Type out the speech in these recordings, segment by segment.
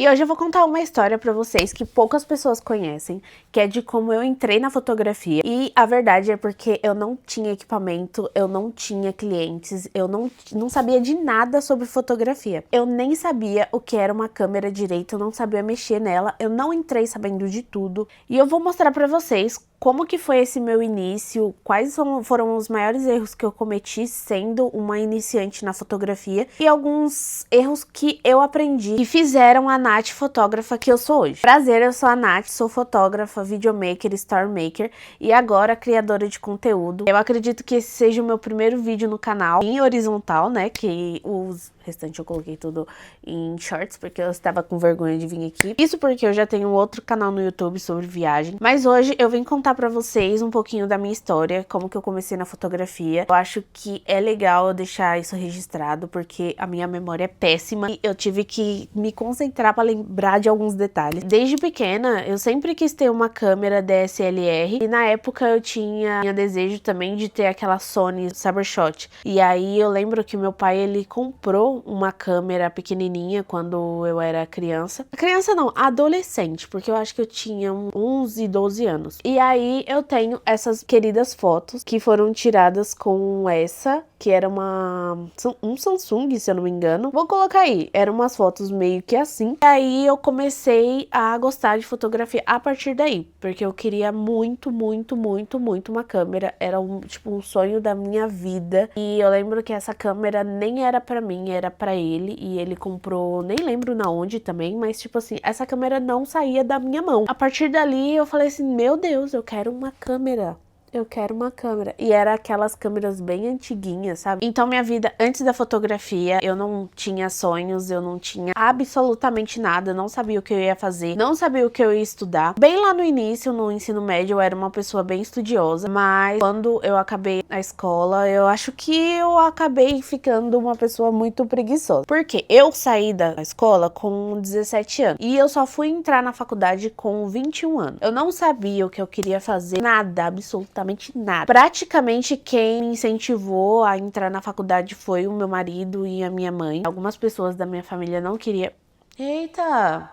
E hoje eu vou contar uma história pra vocês que poucas pessoas conhecem, que é de como eu entrei na fotografia. E a verdade é porque eu não tinha equipamento, eu não tinha clientes, eu não sabia de nada sobre fotografia. Eu nem sabia o que era uma câmera direito, eu não sabia mexer nela, eu não entrei sabendo de tudo. E eu vou mostrar pra vocês como que foi esse meu início, quais foram os maiores erros que eu cometi sendo uma iniciante na fotografia e alguns erros que eu aprendi que fizeram a Nath fotógrafa que eu sou hoje. Prazer, eu sou a Nath, sou fotógrafa, videomaker, story maker e agora criadora de conteúdo. Eu acredito que esse seja o meu primeiro vídeo no canal em horizontal, né, que os restante eu coloquei tudo em shorts, porque eu estava com vergonha de vir aqui. Isso porque eu já tenho outro canal no YouTube sobre viagem. Mas hoje eu vim contar pra vocês um pouquinho da minha história, como que eu comecei na fotografia. Eu acho que é legal eu deixar isso registrado, porque a minha memória é péssima e eu tive que me concentrar pra lembrar de alguns detalhes. Desde pequena, eu sempre quis ter uma câmera DSLR e na época eu tinha desejo também de ter aquela Sony Cybershot. E aí eu lembro que meu pai, ele comprou uma câmera pequenininha quando eu era criança. Criança não, adolescente, porque eu acho que eu tinha 11, 12 anos. E aí eu tenho essas queridas fotos que foram tiradas com essa, que era um Samsung, se eu não me engano. Vou colocar aí, eram umas fotos meio que assim. E aí eu comecei a gostar de fotografia a partir daí, porque eu queria muito, muito, muito, muito uma câmera. Era um sonho da minha vida. E eu lembro que essa câmera nem era pra mim, era pra ele, e ele comprou, nem lembro na onde também, mas tipo assim, essa câmera não saía da minha mão. A partir dali eu falei assim, meu Deus, eu quero uma câmera. Eu quero uma câmera. E era aquelas câmeras bem antiguinhas, sabe? Então minha vida antes da fotografia, eu não tinha sonhos, eu não tinha absolutamente nada, não sabia o que eu ia fazer, não sabia o que eu ia estudar. Bem lá no início, no ensino médio, eu era uma pessoa bem estudiosa, mas quando eu acabei a escola, eu acho que eu acabei ficando uma pessoa muito preguiçosa. Porque eu saí da escola com 17 anos e eu só fui entrar na faculdade com 21 anos. Eu não sabia o que eu queria fazer, nada, absolutamente nada. Praticamente quem me incentivou a entrar na faculdade foi o meu marido e a minha mãe. Algumas pessoas da minha família não queriam. Eita!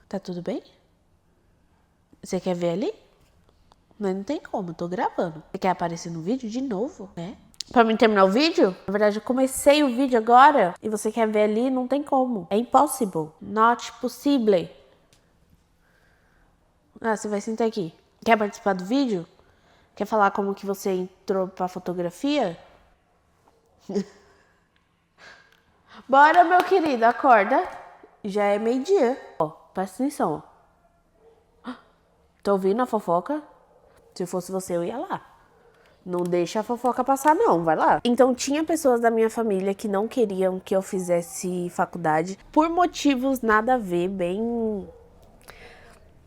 Tá tudo bem? Você quer ver ali? Mas não tem como, eu tô gravando. Você quer aparecer no vídeo de novo? É? Pra mim terminar o vídeo? Na verdade, eu comecei o vídeo agora e você quer ver ali? Não tem como. É impossible. Not possible. Ah, você vai sentar aqui. Quer participar do vídeo? Quer falar como que você entrou pra fotografia? Bora, meu querido, acorda. Já é meio-dia. Ó, presta atenção. Tô ouvindo a fofoca? Se fosse você, eu ia lá. Não deixa a fofoca passar, não. Vai lá. Então, tinha pessoas da minha família que não queriam que eu fizesse faculdade por motivos nada a ver, bem...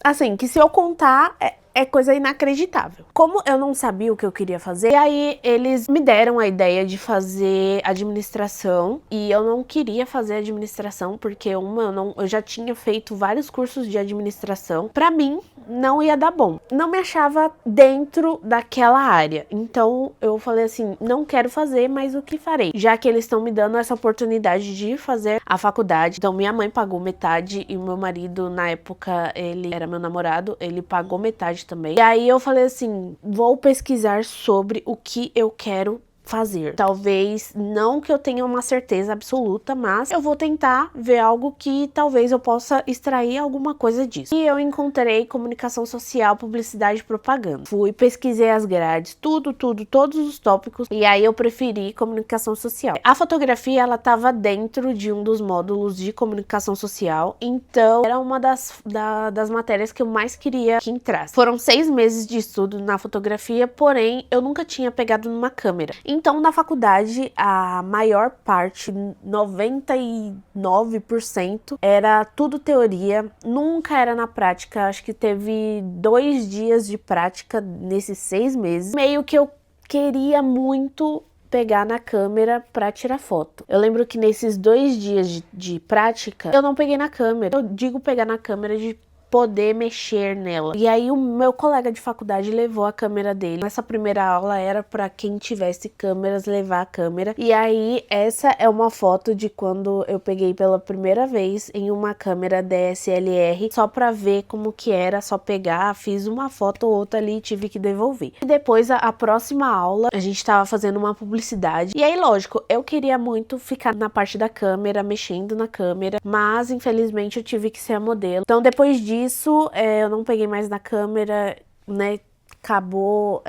Assim, que se eu contar, é coisa inacreditável. Como eu não sabia o que eu queria fazer, e aí eles me deram a ideia de fazer administração, e eu não queria fazer administração, porque eu já tinha feito vários cursos de administração. Pra mim, não ia dar bom. Não me achava dentro daquela área. Então, eu falei assim, não quero fazer, mas o que farei? Já que eles estão me dando essa oportunidade de fazer a faculdade. Então, minha mãe pagou metade e o meu marido, na época, ele era meu namorado, ele pagou metade também. E aí eu falei assim, vou pesquisar sobre o que eu quero fazer. Talvez não que eu tenha uma certeza absoluta, mas eu vou tentar ver algo que talvez eu possa extrair alguma coisa disso. E eu encontrei comunicação social, publicidade e propaganda. Fui, pesquisei as grades, todos os tópicos, e aí eu preferi comunicação social. A fotografia, ela tava dentro de um dos módulos de comunicação social, então era uma das matérias que eu mais queria que entrasse. Foram 6 meses de estudo na fotografia, porém eu nunca tinha pegado numa câmera. Então, na faculdade, a maior parte, 99%, era tudo teoria, nunca era na prática. Acho que teve 2 dias de prática nesses 6 meses. Meio que eu queria muito pegar na câmera pra tirar foto. Eu lembro que nesses 2 dias de prática, eu não peguei na câmera. Eu digo pegar na câmera poder mexer nela. E aí o meu colega de faculdade levou a câmera dele. Essa primeira aula era para quem tivesse câmeras levar a câmera. E aí essa é uma foto de quando eu peguei pela primeira vez em uma câmera DSLR, só para ver como que era, só pegar, fiz uma foto ou outra ali e tive que devolver. E depois a próxima aula, a gente tava fazendo uma publicidade. E aí, lógico, eu queria muito ficar na parte da câmera, mexendo na câmera, mas infelizmente eu tive que ser a modelo. Então depois disso, eu não peguei mais na câmera, né? Acabou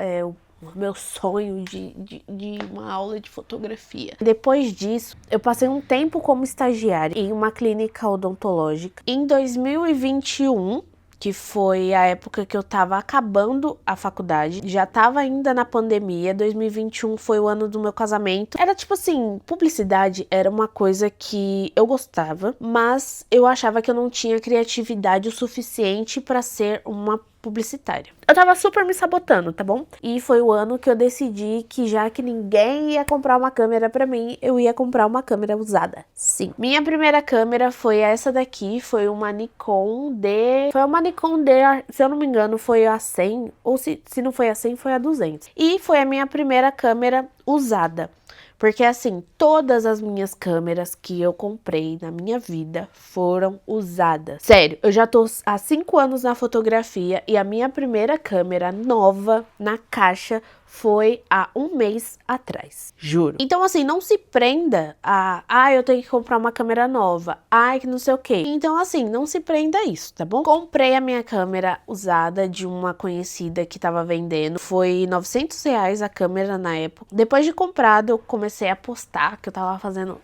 o meu sonho de uma aula de fotografia. Depois disso, eu passei um tempo como estagiária em uma clínica odontológica. Em 2021, que foi a época que eu tava acabando a faculdade, já tava ainda na pandemia, 2021 foi o ano do meu casamento. Era tipo assim, publicidade era uma coisa que eu gostava, mas eu achava que eu não tinha criatividade o suficiente para ser uma publicitária. Eu tava super me sabotando, tá bom? E foi o ano que eu decidi que já que ninguém ia comprar uma câmera pra mim, eu ia comprar uma câmera usada. Sim. Minha primeira câmera foi essa daqui, foi uma Nikon D... Foi uma Nikon D, se eu não me engano, foi a 100, ou se não foi a 100, foi a 200. E foi a minha primeira câmera usada. Porque assim, todas as minhas câmeras que eu comprei na minha vida foram usadas. Sério, eu já tô há 5 anos na fotografia e a minha primeira câmera nova na caixa foi há 1 mês atrás. Juro. Então assim, não se prenda a eu tenho que comprar uma câmera nova. Ai, que não sei o que. Então assim, não se prenda a isso, tá bom? Comprei a minha câmera usada de uma conhecida que tava vendendo. Foi R$900 a câmera na época. Depois de comprado, eu comecei a postar que eu tava fazendo...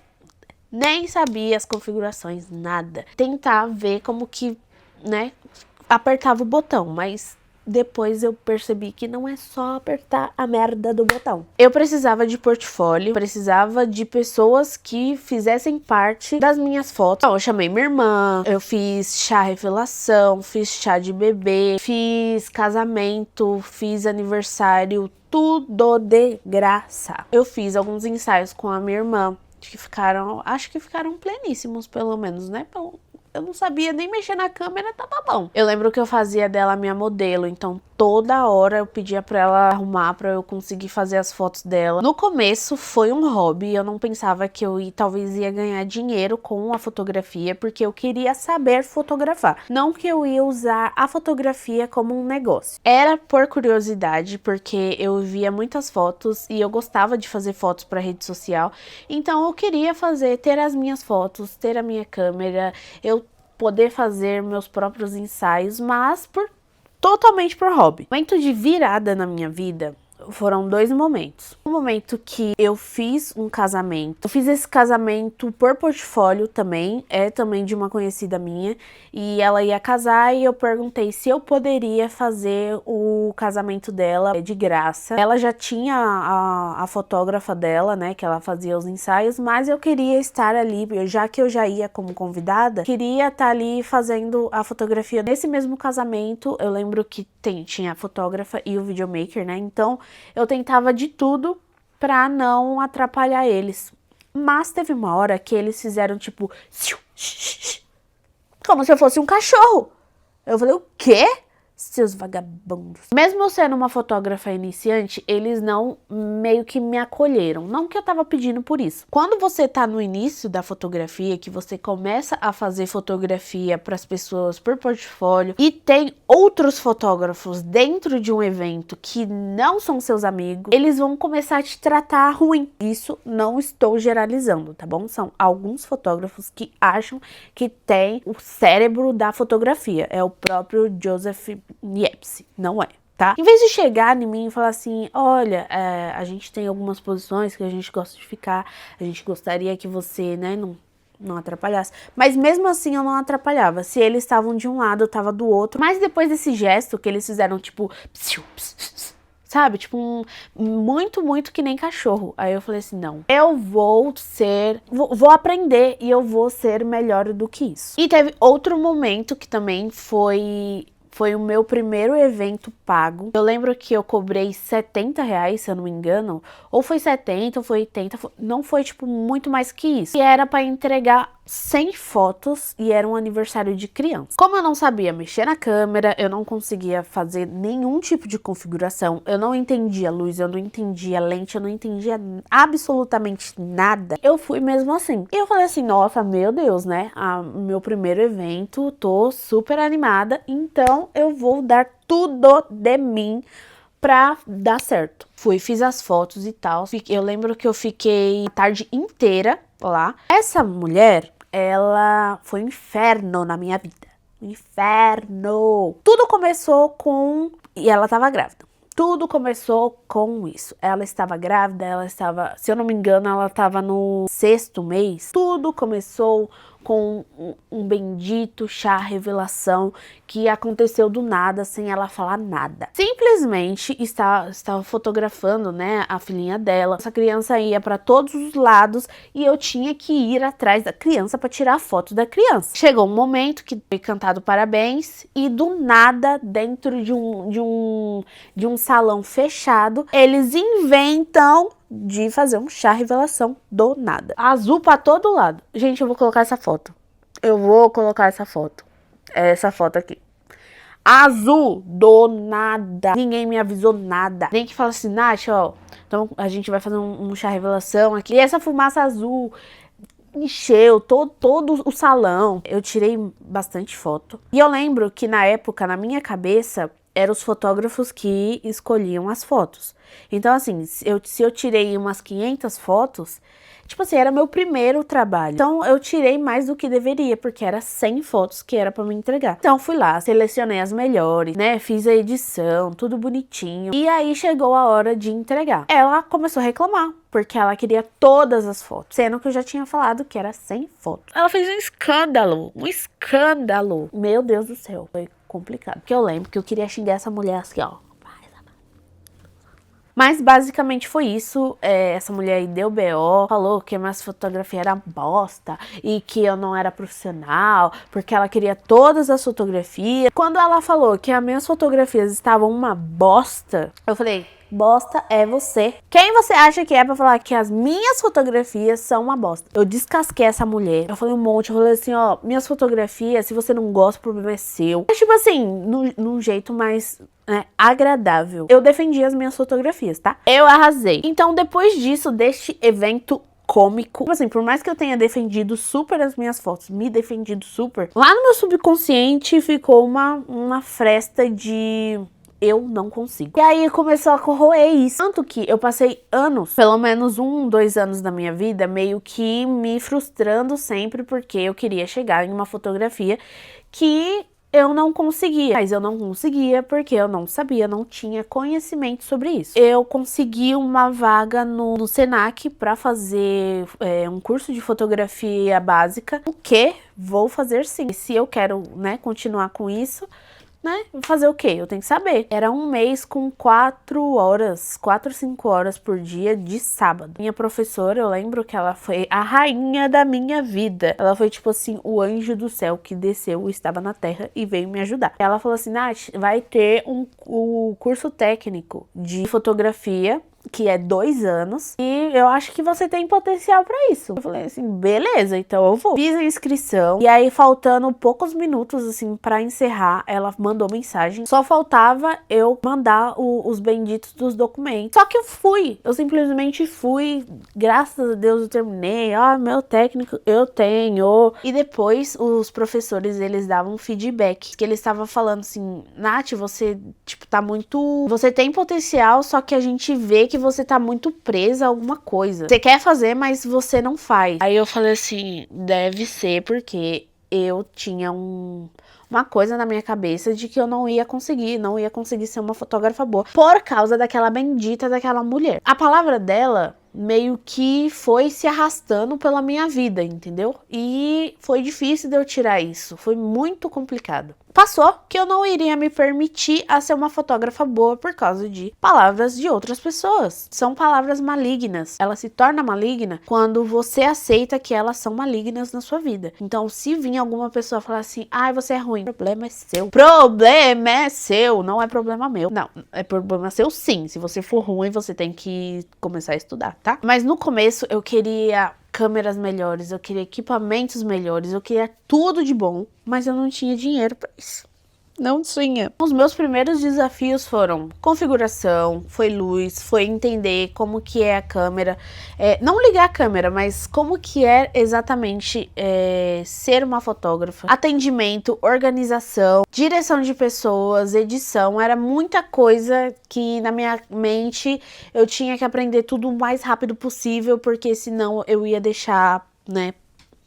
Nem sabia as configurações, nada. Tentar ver como que, né, apertava o botão, mas... Depois eu percebi que não é só apertar a merda do botão. Eu precisava de portfólio, precisava de pessoas que fizessem parte das minhas fotos. Então, eu chamei minha irmã, eu fiz chá revelação, fiz chá de bebê, fiz casamento, fiz aniversário, tudo de graça. Eu fiz alguns ensaios com a minha irmã, que ficaram, acho que ficaram pleníssimos pelo menos, né? Eu não sabia nem mexer na câmera, tava bom. Eu lembro que eu fazia dela minha modelo, então toda hora eu pedia pra ela arrumar pra eu conseguir fazer as fotos dela. No começo foi um hobby, eu não pensava que eu talvez ia ganhar dinheiro com a fotografia, porque eu queria saber fotografar. Não que eu ia usar a fotografia como um negócio. Era por curiosidade, porque eu via muitas fotos e eu gostava de fazer fotos pra rede social. Então eu queria ter as minhas fotos, ter a minha câmera, eu poder fazer meus próprios ensaios, mas totalmente por hobby. O momento de virada na minha vida foram 2 momentos. Um momento que eu fiz um casamento. Eu fiz esse casamento por portfólio também, também de uma conhecida minha, e ela ia casar e eu perguntei se eu poderia fazer o casamento dela de graça. Ela já tinha a fotógrafa dela, né, que ela fazia os ensaios, mas eu queria estar ali, já que eu já ia como convidada, queria estar ali fazendo a fotografia. Nesse mesmo casamento, eu lembro que tinha a fotógrafa e o videomaker, né, então eu tentava de tudo pra não atrapalhar eles. Mas teve uma hora que eles fizeram tipo... como se eu fosse um cachorro. Eu falei, o quê? Seus vagabundos. Mesmo eu sendo uma fotógrafa iniciante, eles não meio que me acolheram. Não que eu tava pedindo por isso. Quando você tá no início da fotografia, que você começa a fazer fotografia pras pessoas por portfólio e tem outros fotógrafos dentro de um evento que não são seus amigos, eles vão começar a te tratar ruim. Isso não estou generalizando, tá bom? São alguns fotógrafos que acham que tem o cérebro da fotografia. É o próprio Joseph Niepce, não é, tá? Em vez de chegar em mim e falar assim, olha, a gente tem algumas posições que a gente gosta de ficar, a gente gostaria que você, né, não atrapalhasse. Mas mesmo assim eu não atrapalhava. Se eles estavam de um lado, eu tava do outro. Mas depois desse gesto que eles fizeram, tipo... sabe? Tipo, muito que nem cachorro. Aí eu falei assim, não. Eu vou aprender e eu vou ser melhor do que isso. E teve outro momento que também foi o meu primeiro evento pago. Eu lembro que eu cobrei R$70, se eu não me engano. Ou foi 70, ou foi 80. Não foi, tipo, muito mais que isso. E era pra entregar 100 fotos e era um aniversário de criança. Como eu não sabia mexer na câmera, eu não conseguia fazer nenhum tipo de configuração, eu não entendia luz, eu não entendia lente, eu não entendia absolutamente nada. Eu fui mesmo assim. E eu falei assim, nossa, meu Deus, né? Meu primeiro evento, tô super animada, então eu vou dar tudo de mim pra dar certo. Fiz as fotos e tal. Eu lembro que eu fiquei a tarde inteira lá. Essa mulher, ela foi um inferno na minha vida. Um inferno. Tudo começou com... E ela tava grávida. Tudo começou com isso. Ela estava grávida, se eu não me engano, ela estava no 6º mês. Tudo começou com um bendito chá revelação que aconteceu do nada, sem ela falar nada. Simplesmente estava fotografando, né, a filhinha dela. Essa criança ia para todos os lados e eu tinha que ir atrás da criança para tirar a foto da criança. Chegou um momento que foi cantado parabéns e do nada, dentro de um salão fechado, eles inventam de fazer um chá revelação do nada. Azul pra todo lado. Gente, eu vou colocar essa foto. Essa foto aqui. Azul do nada. Ninguém me avisou nada. Nem que fala assim, Nath, ó, então a gente vai fazer um chá revelação aqui. E essa fumaça azul encheu todo o salão. Eu tirei bastante foto. E eu lembro que na época, na minha cabeça, eram os fotógrafos que escolhiam as fotos. Então, assim, se eu tirei umas 500 fotos, tipo assim, era meu primeiro trabalho. Então, eu tirei mais do que deveria, porque era 100 fotos que era pra me entregar. Então, fui lá, selecionei as melhores, né? Fiz a edição, tudo bonitinho. E aí, chegou a hora de entregar. Ela começou a reclamar, porque ela queria todas as fotos, sendo que eu já tinha falado que era 100 fotos. Ela fez um escândalo, Meu Deus do céu, foi complicado. Porque eu lembro que eu queria xingar essa mulher assim, ó. Mas basicamente foi isso. Essa mulher aí deu BO, falou que minhas fotografias eram bosta e que eu não era profissional, porque ela queria todas as fotografias. Quando ela falou que as minhas fotografias estavam uma bosta, eu falei, bosta é você. Quem você acha que é pra falar que as minhas fotografias são uma bosta? Eu descasquei essa mulher. Eu falei um monte, eu falei assim, ó, minhas fotografias, se você não gosta, o problema é seu. Mas tipo assim, num jeito mais agradável. Eu defendi as minhas fotografias, tá? Eu arrasei. Então, depois disso, deste evento cômico, assim, por mais que eu tenha defendido super as minhas fotos, me defendido super, lá no meu subconsciente ficou uma fresta de... eu não consigo. E aí começou a corroer isso. Tanto que eu passei anos, pelo menos 2 anos da minha vida, meio que me frustrando sempre porque eu queria chegar em uma fotografia que eu não conseguia. Mas eu não conseguia porque eu não sabia, não tinha conhecimento sobre isso. Eu consegui uma vaga no Senac para fazer um curso de fotografia básica, o que vou fazer sim. Se eu quero, né, continuar com isso, né? Fazer o quê? Eu tenho que saber. Era um mês com 4 ou 5 horas por dia de sábado. Minha professora, eu lembro que ela foi a rainha da minha vida. Ela foi tipo assim, o anjo do céu que desceu, estava na terra e veio me ajudar. Ela falou assim, Nath, vai ter o curso técnico de fotografia, que é 2 anos, e eu acho que você tem potencial pra isso. Eu falei assim, beleza, então eu vou. Fiz a inscrição, e aí faltando poucos minutos, assim, pra encerrar, ela mandou mensagem. Só faltava eu mandar os benditos dos documentos. Só que eu simplesmente fui, graças a Deus eu terminei, meu técnico eu tenho. E depois os professores, eles davam feedback, que eles estavam falando assim, Nath, você, tipo, você tem potencial, só que a gente vê que você tá muito presa a alguma coisa. Você quer fazer, mas você não faz. Aí eu falei assim, deve ser porque eu tinha uma coisa na minha cabeça de que eu não ia conseguir ser uma fotógrafa boa por causa daquela bendita daquela mulher. A palavra dela meio que foi se arrastando pela minha vida, entendeu? E foi difícil de eu tirar isso, foi muito complicado. Passou que eu não iria me permitir a ser uma fotógrafa boa por causa de palavras de outras pessoas. São palavras malignas. Ela se torna maligna quando você aceita que elas são malignas na sua vida. Então, se vir alguma pessoa falar assim, você é ruim, o problema é seu. Problema é seu, não é problema meu. Não, é problema seu sim. Se você for ruim, você tem que começar a estudar, tá? Mas no começo eu queria câmeras melhores, eu queria equipamentos melhores, eu queria tudo de bom, mas eu não tinha dinheiro para isso. Não tinha. Os meus primeiros desafios foram configuração, foi luz, foi entender como que é a câmera, não ligar a câmera, mas como que é exatamente ser uma fotógrafa, atendimento, organização, direção de pessoas, edição, era muita coisa que na minha mente eu tinha que aprender tudo o mais rápido possível, porque senão eu ia deixar, né,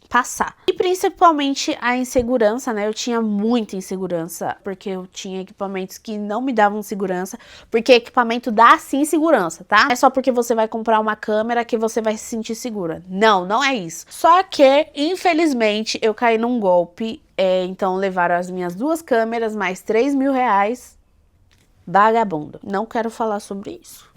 passar. E principalmente a insegurança, né? Eu tinha muita insegurança, porque eu tinha equipamentos que não me davam segurança, porque equipamento dá sim segurança, tá? Não é só porque você vai comprar uma câmera que você vai se sentir segura. Não, não é isso. Só que, infelizmente, eu caí num golpe, então levaram as minhas 2 câmeras, mais 3.000 reais. Vagabundo. Não quero falar sobre isso.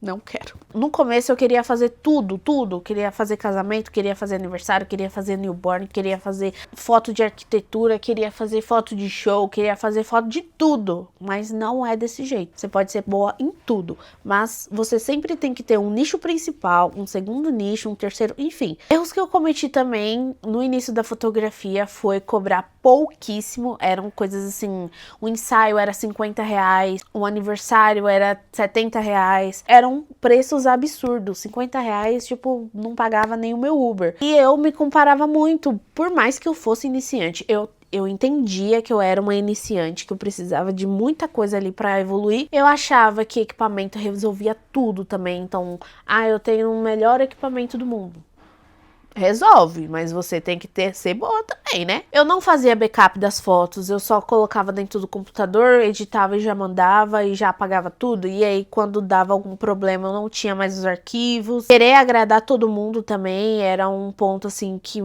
Não quero. No começo eu queria fazer tudo. Queria fazer casamento, queria fazer aniversário, queria fazer newborn, queria fazer foto de arquitetura, queria fazer foto de show, queria fazer foto de tudo. Mas não é desse jeito. Você pode ser boa em tudo, mas você sempre tem que ter um nicho principal, um segundo nicho, um terceiro, enfim. Erros que eu cometi também no início da fotografia foi cobrar pouquíssimo. Eram coisas assim, o ensaio era 50 reais, o aniversário era 70 reais. Eram preços absurdos, 50 reais, tipo, não pagava nem o meu Uber. E eu me comparava muito, por mais que eu fosse iniciante, eu entendia que eu era uma iniciante, que eu precisava de muita coisa ali para evoluir. Eu achava que equipamento resolvia tudo também, então, eu tenho o melhor equipamento do mundo. Resolve, mas você tem que ser boa também, né? Eu não fazia backup das fotos, eu só colocava dentro do computador, editava e já mandava e já apagava tudo. E aí, quando dava algum problema, eu não tinha mais os arquivos. Querer agradar todo mundo também era um ponto, assim, que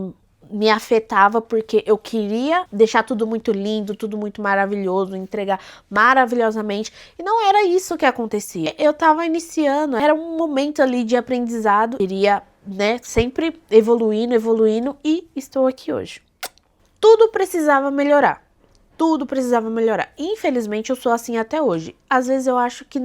me afetava, porque eu queria deixar tudo muito lindo, tudo muito maravilhoso, entregar maravilhosamente, e não era isso que acontecia. Eu tava iniciando, era um momento ali de aprendizado, queria, né, sempre evoluindo e estou aqui hoje. Tudo precisava melhorar. Tudo precisava melhorar. Infelizmente, eu sou assim até hoje. Às vezes eu acho que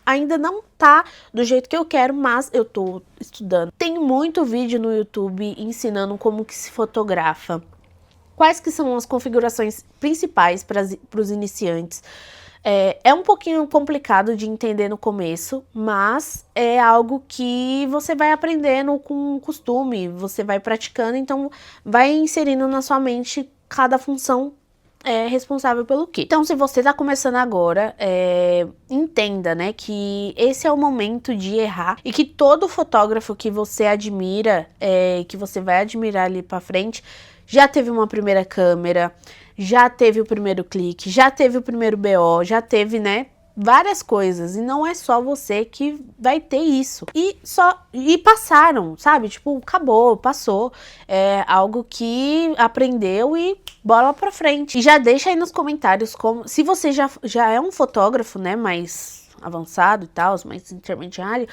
ainda não tá do jeito que eu quero, mas eu tô estudando. Tem muito vídeo no YouTube ensinando como que se fotografa. Quais que são as configurações principais para os iniciantes. É um pouquinho complicado de entender no começo, mas é algo que você vai aprendendo com o costume, você vai praticando, então vai inserindo na sua mente cada função responsável pelo quê. Então, se você tá começando agora, entenda, né, que esse é o momento de errar e que todo fotógrafo que você admira, que você vai admirar ali pra frente, já teve uma primeira câmera, já teve o primeiro clique, já teve o primeiro BO, já teve, né, várias coisas, e não é só você que vai ter isso. E passaram, sabe? Tipo, acabou, passou. É algo que aprendeu e bola pra frente. E já deixa aí nos comentários como, se você já é um fotógrafo, né, mais avançado e tal, mais intermediário,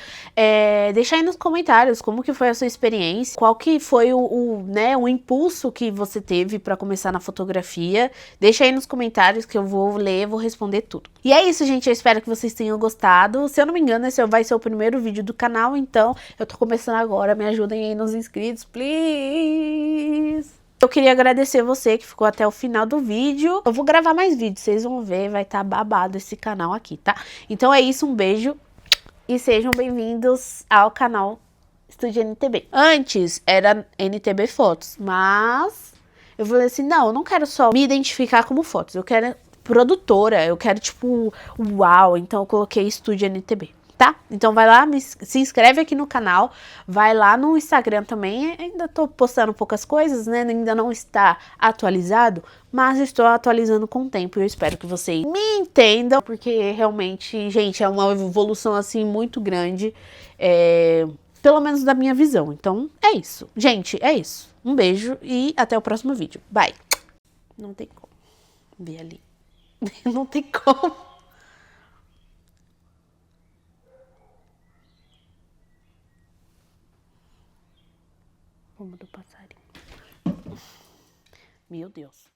deixa aí nos comentários como que foi a sua experiência, qual que foi o impulso que você teve para começar na fotografia. Deixa aí nos comentários que eu vou ler, vou responder tudo. E é isso, gente, eu espero que vocês tenham gostado. Se eu não me engano, esse vai ser o primeiro vídeo do canal, então eu tô começando agora, me ajudem aí nos inscritos, please! Eu queria agradecer você que ficou até o final do vídeo. Eu vou gravar mais vídeos, vocês vão ver, vai estar babado esse canal aqui, tá? Então é isso, um beijo e sejam bem-vindos ao canal Estúdio NTB. Antes era NTB Fotos, mas eu falei assim, não, eu não quero só me identificar como fotos, eu quero produtora, eu quero tipo, uau, então eu coloquei Estúdio NTB. Tá? Então vai lá, se inscreve aqui no canal, vai lá no Instagram também, ainda tô postando poucas coisas, né, ainda não está atualizado, mas estou atualizando com o tempo e eu espero que vocês me entendam, porque realmente, gente, é uma evolução assim muito grande, pelo menos da minha visão. Então é isso, gente, é isso. Um beijo e até o próximo vídeo. Bye! Não tem como ver ali. Não tem como. Como do passarinho. Meu Deus.